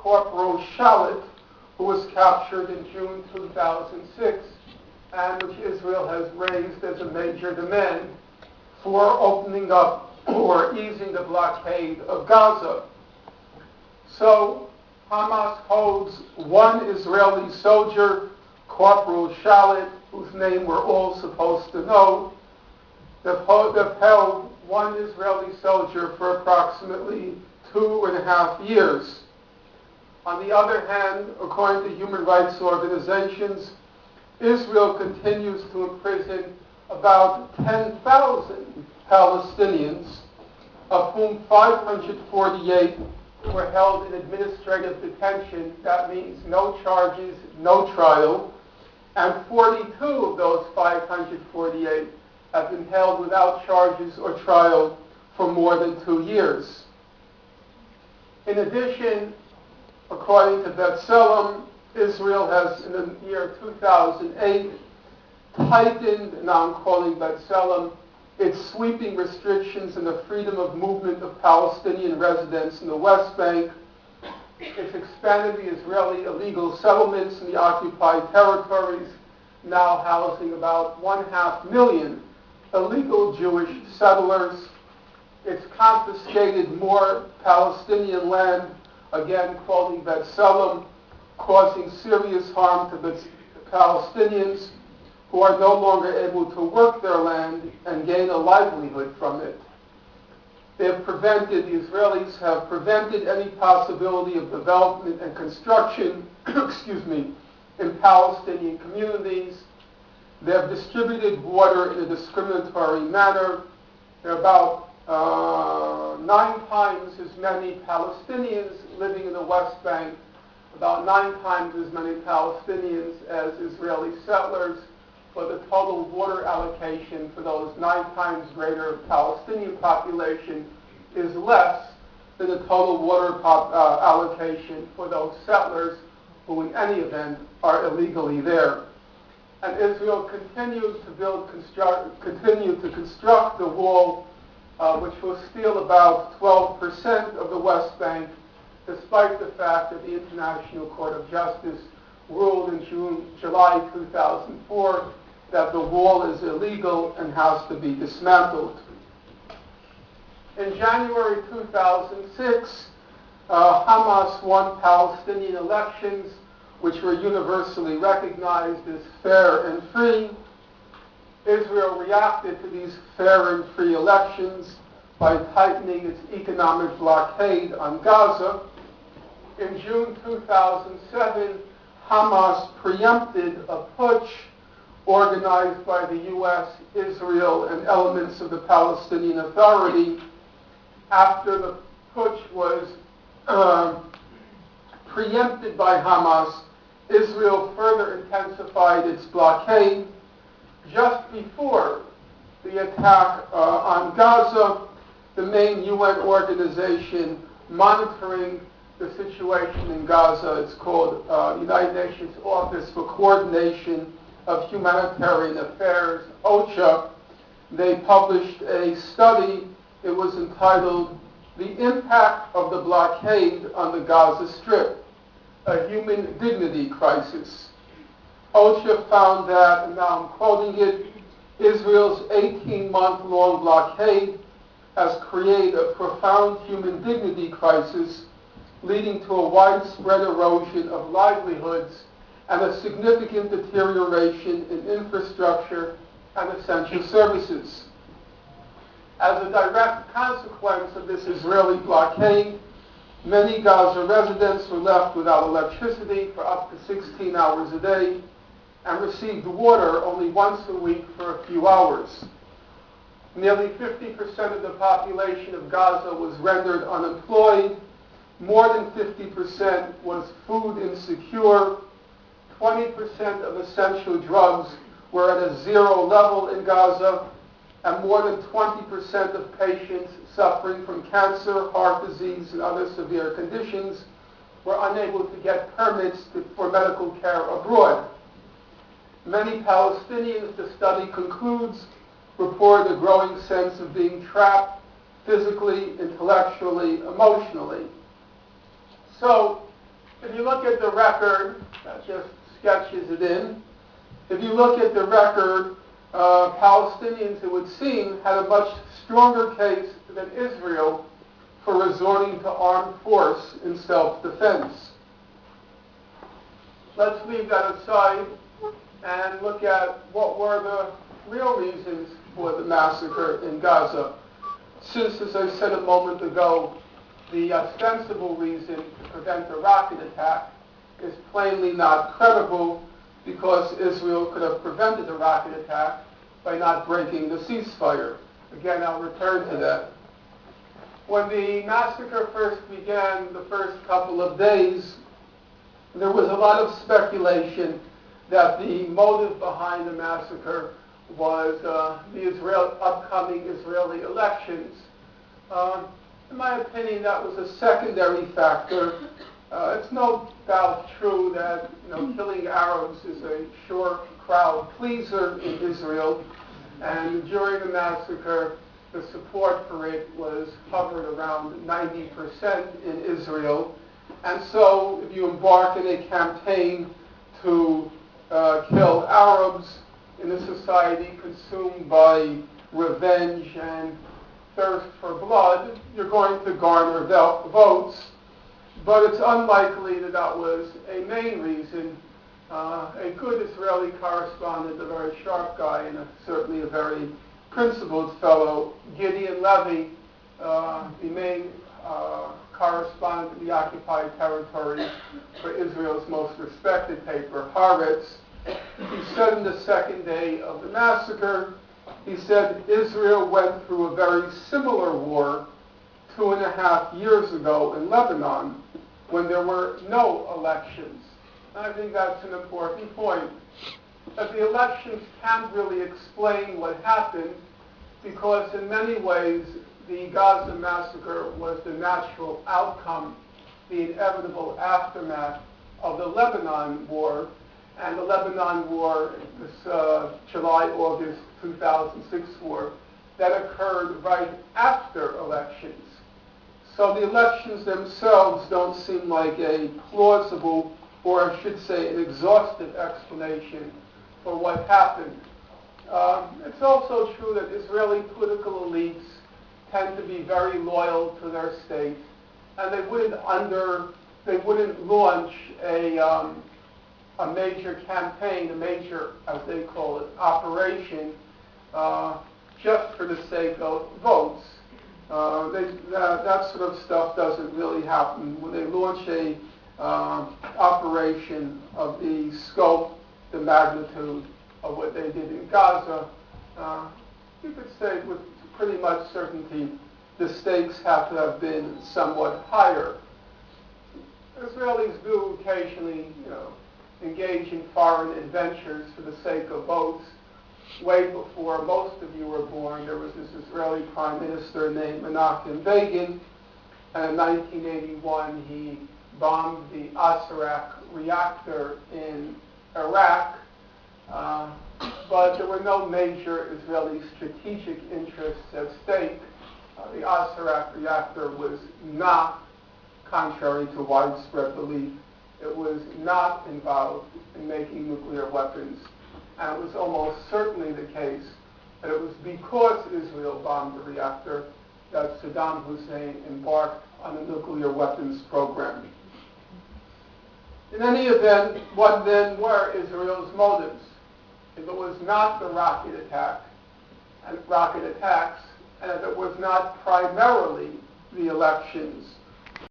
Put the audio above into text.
Corporal Shalit, who was captured in June 2006, and which Israel has raised as a major demand for opening up or easing the blockade of Gaza. So Hamas holds one Israeli soldier, Corporal Shalit, whose name we're all supposed to know. They've held one Israeli soldier for approximately 2.5 years. On the other hand, according to human rights organizations, Israel continues to imprison about 10,000 Palestinians, of whom 548 were held in administrative detention. That means no charges, no trial, and 42 of those 548 have been held without charges or trial for more than 2 years. In addition, according to B'Tselem, Israel has, in the year 2008, tightened, now I'm calling B'Tselem, its sweeping restrictions in the freedom of movement of Palestinian residents in the West Bank. It's expanded the Israeli illegal settlements in the occupied territories, now housing about 500,000 illegal Jewish settlers. It's confiscated more Palestinian land, again quoting B'Tselem, causing serious harm to the Palestinians who are no longer able to work their land and gain a livelihood from it. The Israelis have prevented any possibility of development and construction, in Palestinian communities. They have distributed water in a discriminatory manner. There are about 9 times as many Palestinians living in the West Bank, about 9 times as many Palestinians as Israeli settlers, but the total water allocation for those 9 times greater Palestinian population is less than the total water allocation for those settlers who in any event are illegally there. And Israel continues to construct the wall, which will steal about 12% of the West Bank, despite the fact that the International Court of Justice ruled in July 2004 that the wall is illegal and has to be dismantled. In January 2006, Hamas won Palestinian elections, which were universally recognized as fair and free. Israel reacted to these fair and free elections by tightening its economic blockade on Gaza. In June 2007, Hamas preempted a putsch organized by the U.S., Israel, and elements of the Palestinian Authority. After the putsch was preempted by Hamas, Israel further intensified its blockade. Just before the attack on Gaza, the main UN organization monitoring the situation in Gaza, it's called United Nations Office for Coordination of Humanitarian Affairs, OCHA. They published a study. It was entitled "The Impact of the Blockade on the Gaza Strip, a Human Dignity Crisis." OCHA found that, and now I'm quoting it, Israel's 18-month-long blockade has created a profound human dignity crisis, leading to a widespread erosion of livelihoods and a significant deterioration in infrastructure and essential services. As a direct consequence of this Israeli blockade, many Gaza residents were left without electricity for up to 16 hours a day and received water only once a week for a few hours. Nearly 50% of the population of Gaza was rendered unemployed. More than 50% was food insecure. 20% of essential drugs were at a zero level in Gaza, and more than 20% of patients suffering from cancer, heart disease, and other severe conditions were unable to get permits for medical care abroad. Many Palestinians, the study concludes, report a growing sense of being trapped physically, intellectually, emotionally. So, If you look at the record, that just sketches it in. If you look at the record, Palestinians, it would seem, had a much stronger case than Israel for resorting to armed force in self-defense. Let's leave that aside and look at what were the real reasons for the massacre in Gaza. Since, as I said a moment ago, the ostensible reason to prevent a rocket attack is plainly not credible, because Israel could have prevented a rocket attack by not breaking the ceasefire. Again, I'll return to that. When the massacre first began, the first couple of days, there was a lot of speculation that the motive behind the massacre was the upcoming Israeli elections. In my opinion, that was a secondary factor. It's no doubt true that killing Arabs is a sure crowd pleaser in Israel, and during the massacre, the support for it was hovered around 90% in Israel. And so, if you embark in a campaign to kill Arabs in a society consumed by revenge and thirst for blood, you're going to garner votes. But it's unlikely that that was a main reason. A good Israeli correspondent, a very sharp guy, and certainly a very principled fellow, Gideon Levy, the main correspondent of the occupied territory for Israel's most respected paper, Haaretz, he said in the second day of the massacre, he said Israel went through a very similar war 2.5 years ago in Lebanon, when there were no elections. And I think that's an important point. That the elections can't really explain what happened, because in many ways the Gaza massacre was the natural outcome, the inevitable aftermath of the Lebanon war. And the Lebanon war, this July-August 2006 war, that occurred right after elections. So the elections themselves don't seem like a plausible, or I should say an exhaustive explanation for what happened. It's also true that Israeli political elites tend to be very loyal to their state, and they wouldn't launch a major campaign, a major, as they call it, operation, just for the sake of votes. That sort of stuff doesn't really happen. When they launch a operation of the scope, the magnitude of what they did in Gaza, you could say with pretty much certainty the stakes have to have been somewhat higher. Israelis do occasionally, engage in foreign adventures for the sake of votes. Way before most of you were born, there was this Israeli prime minister named Menachem Begin, and in 1981 he bombed the Asarak reactor in Iraq, but there were no major Israeli strategic interests at stake. The Asarak reactor was not, contrary to widespread belief, it was not involved in making nuclear weapons. And it was almost certainly the case that it was because Israel bombed the reactor that Saddam Hussein embarked on a nuclear weapons program. In any event, what then were Israel's motives? If it was not the rocket attacks, and if it was not primarily the elections,